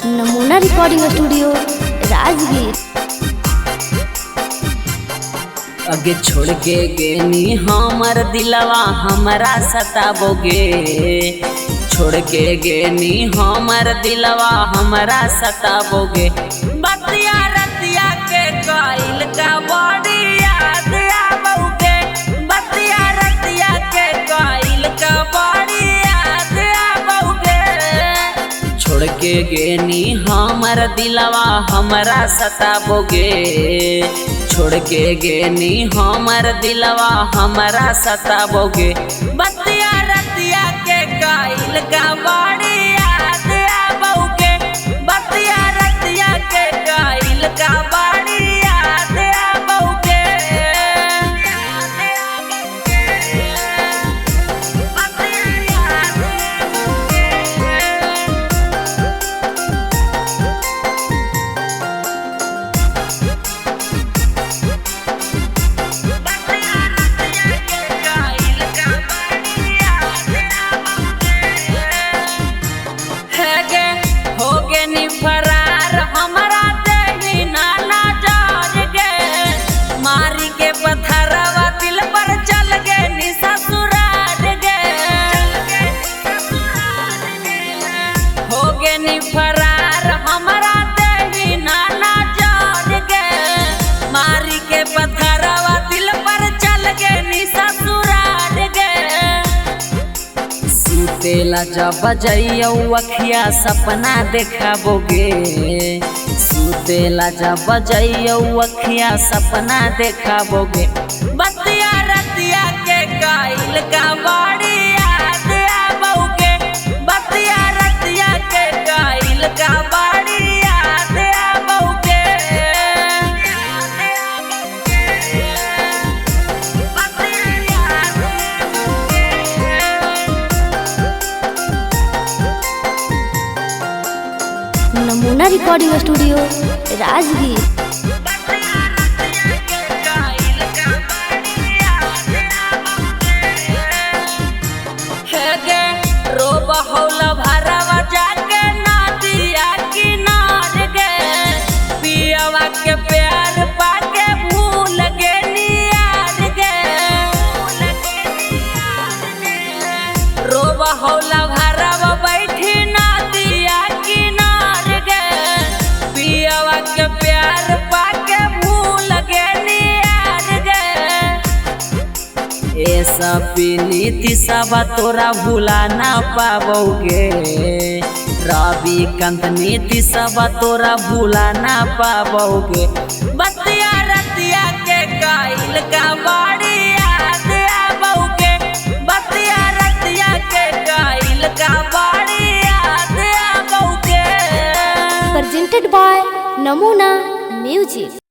नमूना recording studio Rajgir. अगे छोड़ के गेनी हमर दिलवा हमरा सताबोगे। छोड़ के गेनी हमर दिलवा हमरा सताबोगे। बतिया रतिया के कइल का बड़ी याद आवोगे। बतिया रतिया के कइल का बड़ी याद आवोगे। छोड़ के गेनी हमर दिलवा हमरा सताबोगे। छोड़ के गेनी हमर दिलवा हमरा सताबोगे। बतिया रतिया के कइल का बड़ी याद आवोगे। बतिया रतिया के कइल का बड़ी याद आवोगे। फरार हमरा देही नाना जाज गे। मारी के पत्थरवा दिल पर चल गे नी ससुराल गे। हो गे नी फरार हमरा देही नाना जाज गे। मारी के पत्थरवा दिल पर चल गे नी ससुराल गे। सुतेला जब जइयो अखिया सपना देखाबोगे। सुतेला जब जइयो अखिया सपना देखाबोगे। बतिया रतिया के कइल का बड़ी याद आवोगे। बतिया रतिया के कइल का बड़ी याद आवोगे। नमूना रिकॉर्डिंग स्टूडियो राजगीर। भरवा जाके नदिया किनार गे। पियवा के प्यार पाके भूल गे नियार गे। रोबा हौला भरवा बैठी नदिया किनार गे। पियवा के प्यार पाके भूल गे नियार गे। ऐसा नीति सब तोरा भूला ना पाबोगे। रवि कंत नीति सब तोरा भूला ना पाबोगे। बतिया रतिया के कइल का बड़ी याद आवोगे। बतिया रतिया के कइल का बड़ी याद आवोगे। प्रेजेंटेड बाय नमूना म्यूजिक।